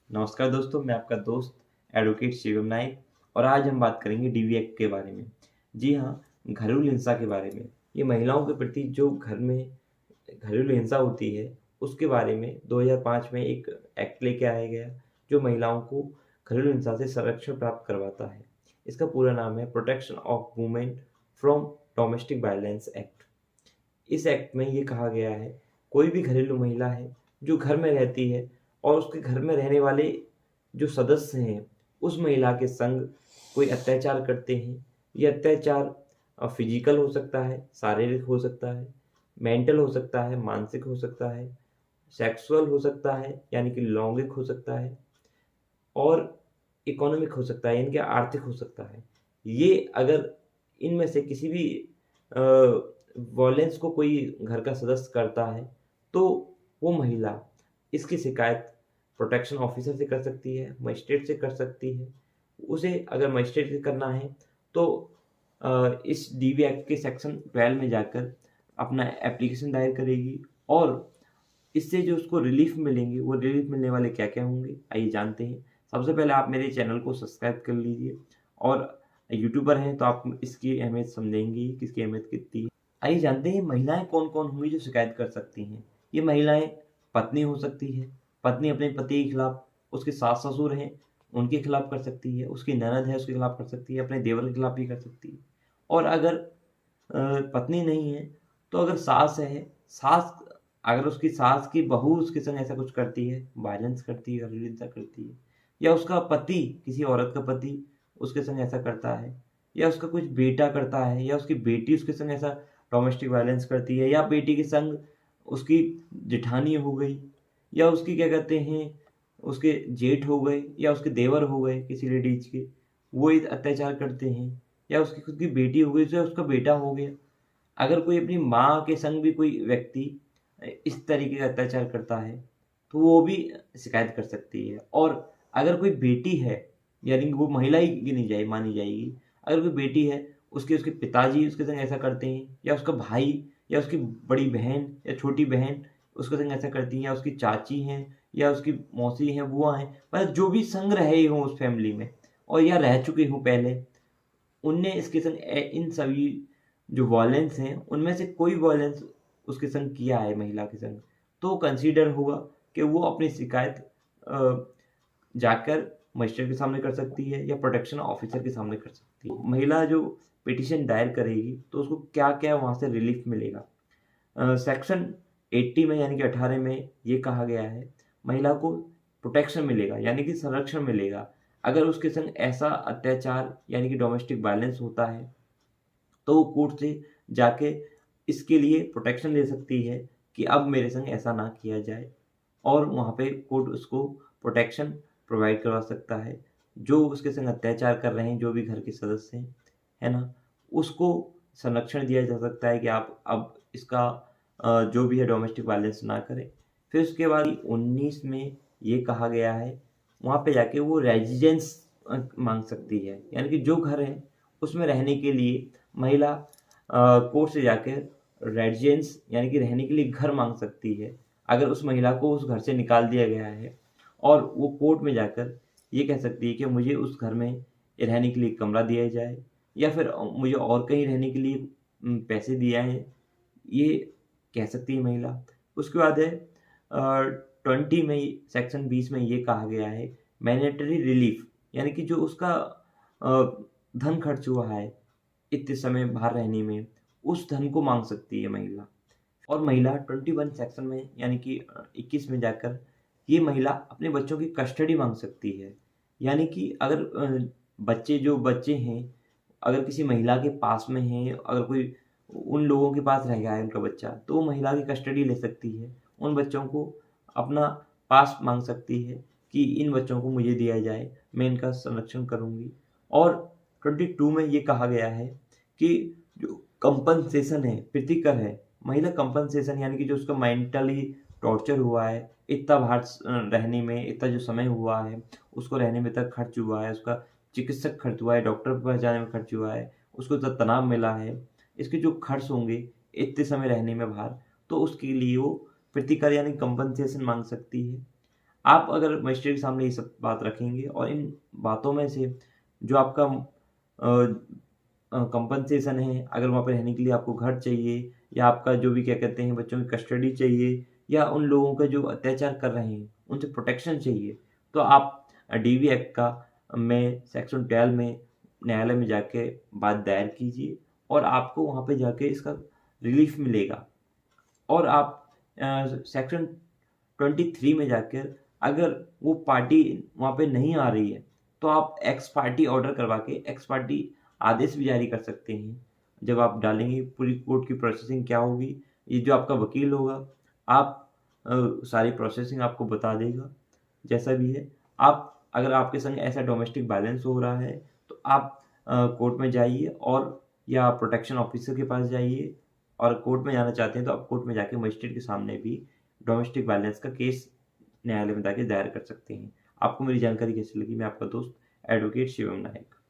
नमस्कार दोस्तों, मैं आपका दोस्त एडवोकेट शिवम नाइक और आज हम बात करेंगे डीवी एक्ट के बारे में। जी हाँ, घरेलू हिंसा के बारे में। ये महिलाओं के प्रति जो घर में घरेलू हिंसा होती है, उसके बारे में 2005 में एक एक्ट लेके आया गया, जो महिलाओं को घरेलू हिंसा से संरक्षण प्राप्त करवाता है। इसका पूरा नाम है protection of women from domestic violence act. इस एक्ट में ये कहा गया है, कोई भी घरेलू महिला है जो घर में रहती है और उसके घर में रहने वाले जो सदस्य हैं, उस महिला के संग कोई अत्याचार करते हैं। ये अत्याचार फिजिकल हो सकता है, शारीरिक हो सकता है, मेंटल हो सकता है, मानसिक हो सकता है, सेक्सुअल हो सकता है यानी कि लैंगिक हो सकता है और इकोनॉमिक हो सकता है यानी कि आर्थिक हो सकता है। ये अगर इनमें से किसी भी वॉयलेंस को कोई घर का सदस्य करता है, तो वो महिला इसकी शिकायत प्रोटेक्शन ऑफिसर से कर सकती है, मजिस्ट्रेट से कर सकती है। उसे अगर मजिस्ट्रेट से करना है तो इस डीवी एक्ट के सेक्शन 12 में जाकर अपना एप्लीकेशन दायर करेगी और इससे जो उसको रिलीफ मिलेंगे, वो रिलीफ मिलने वाले क्या-क्या होंगे, आइए जानते हैं। सबसे पहले आप मेरे चैनल को सब्सक्राइब कर लीजिए और यूट्यूबर हैं तो आप इसकी अहमियत समझेंगे ही कि इसकी अहमियत कितनी है। आइए जानते हैं महिलाएँ कौन-कौन होंगी जो शिकायत कर सकती हैं। ये महिलाएँ पत्नी हो सकती है, पत्नी अपने पति के खिलाफ, उसके सास-ससुर हैं, उनके खिलाफ कर सकती है, उसकी ननद है उसके खिलाफ कर सकती है, अपने देवर के खिलाफ भी कर सकती है। और अगर पत्नी नहीं है, तो अगर सास है, सास अगर उसकी सास की बहू उसके संग ऐसा कुछ करती है, वायलेंस करती है, घरेलू हिंसा करती है या उसका पति, किसी औरत का पति उसके संग ऐसा करता है या उसका कुछ बेटा करता है या उसकी बेटी उसके संग ऐसा डोमेस्टिक वायलेंस करती है या बेटी के संग उसकी जेठानी हो गई या उसकी क्या कहते हैं, उसके जेठ हो गए या उसके देवर हो गए किसी लेडीज़ के, वो एक अत्याचार करते हैं या उसकी खुद की बेटी हो गई, उससे उसका बेटा हो गया। अगर कोई अपनी माँ के संग भी कोई व्यक्ति इस तरीके का अत्याचार करता है, तो वो भी शिकायत कर सकती है। और अगर कोई बेटी है, यानी कि वो महिला ही गिनी जाए मानी जाएगी। अगर कोई बेटी है, उसके उसके पिताजी उसके संग ऐसा करते हैं या उसका भाई या उसकी बड़ी बहन या छोटी बहन उसके संग ऐसा करती हैं या उसकी चाची हैं या उसकी मौसी हैं, बुआ हैं, मतलब जो भी संग रहे हों उस फैमिली में और या रह चुके हों पहले, उनने इसके संग इन सभी जो वॉयलेंस हैं, उनमें से कोई वॉयलेंस उसके संग किया है महिला के संग, तो कंसीडर होगा कि वो अपनी शिकायत अ, जाकर मजिस्ट्रेट के सामने कर सकती है या प्रोटेक्शन ऑफिसर के सामने कर सकती है। महिला जो पिटीशन दायर करेगी, तो उसको क्या-क्या वहाँ से रिलीफ मिलेगा। सेक्शन 80 में यानी कि 18 में ये कहा गया है, महिला को प्रोटेक्शन मिलेगा यानी कि संरक्षण मिलेगा। अगर उसके संग ऐसा अत्याचार यानी कि डोमेस्टिक वायलेंस होता है, तो वो कोर्ट से जाके इसके लिए प्रोटेक्शन ले सकती है कि अब मेरे संग ऐसा ना किया जाए और वहाँ पे कोर्ट उसको प्रोटेक्शन प्रोवाइड करवा सकता है। जो उसके संग अत्याचार कर रहे हैं, जो भी घर के सदस्य हैं, है ना? उसको संरक्षण दिया जा सकता है कि आप अब इसका जो भी है डोमेस्टिक वायलेंस ना करें। फिर उसके बाद 19 में ये कहा गया है, वहाँ पे जाके वो रेज़िडेंस माँग सकती है। यानी कि जो घर है, उसमें रहने के लिए महिला कोर्ट से जाकर रेज़िडेंस यानी कि रहने के लिए घर माँग सकती है। अगर उस महिला को उस घर से निकाल दिया गया है और वो कोर्ट में जाकर ये कह सकती है कि मुझे उस घर में रहने के लिए कमरा दिया जाए या फिर मुझे और कहीं रहने के लिए पैसे दिया है, ये कह सकती है महिला। उसके बाद है 20 में सेक्शन 20 में ये कहा गया है मैंडेटरी रिलीफ यानी कि जो उसका धन खर्च हुआ है इतने समय बाहर रहने में, उस धन को माँग सकती है महिला। और महिला 21 सेक्शन में यानी कि 21 में जाकर ये महिला अपने बच्चों की कस्टडी माँग सकती है। यानी कि अगर बच्चे हैं, अगर किसी महिला के पास में हैं, अगर कोई उन लोगों के पास रह गया है उनका बच्चा, तो वो महिला की कस्टडी ले सकती है। उन बच्चों को अपना पास माँग सकती है कि इन बच्चों को मुझे दिया जाए, मैं इनका संरक्षण करूँगी। और 22 में ये कहा गया है कि जो कंपनसेशन है, प्रतिकर है, महिला कंपनसेशन यानी कि जो उसका मेंटली टॉर्चर हुआ है, इतना बाहर रहने में, इतना जो समय हुआ है, उसको रहने में इतना खर्च हुआ है, उसका चिकित्सक खर्च हुआ है, डॉक्टर के पास जाने में खर्च हुआ है, उसको इतना तनाव मिला है, इसके जो खर्च होंगे इतने समय रहने में बाहर, तो उसके लिए वो प्रतिकर यानी कंपनसेशन माँग सकती है। आप अगर मजिस्ट्रेट के सामने ये सब बात रखेंगे और इन बातों में से जो आपका कंपनसेशन है, अगर वहाँ पे रहने के लिए आपको घर चाहिए या आपका जो भी क्या कहते हैं बच्चों की कस्टडी चाहिए या उन लोगों का जो अत्याचार कर रहे हैं उनसे प्रोटेक्शन चाहिए, तो आप डीवी एक्ट का में सेक्शन 12 में न्यायालय में जाके बात दायर कीजिए और आपको वहाँ पे जाके इसका रिलीफ मिलेगा। और आप सेक्शन 23 में जाकर अगर वो पार्टी वहाँ पे नहीं आ रही है तो आप एक्स पार्टी ऑर्डर करवा के एक्स पार्टी आदेश भी जारी कर सकते हैं। जब आप डालेंगे पूरी कोर्ट की प्रोसेसिंग क्या होगी, ये जो आपका वकील होगा आप सारी प्रोसेसिंग आपको बता देगा जैसा भी है। आप अगर आपके संग ऐसा डोमेस्टिक वायलेंस हो रहा है तो आप कोर्ट में जाइए और या प्रोटेक्शन ऑफिसर के पास जाइए, और कोर्ट में जाना चाहते हैं तो आप कोर्ट में जाके मजिस्ट्रेट के सामने भी डोमेस्टिक वायलेंस का केस न्यायालय में जाके दायर कर सकते हैं। आपको मेरी जानकारी कैसी लगी? मैं आपका दोस्त एडवोकेट शिवम नायक।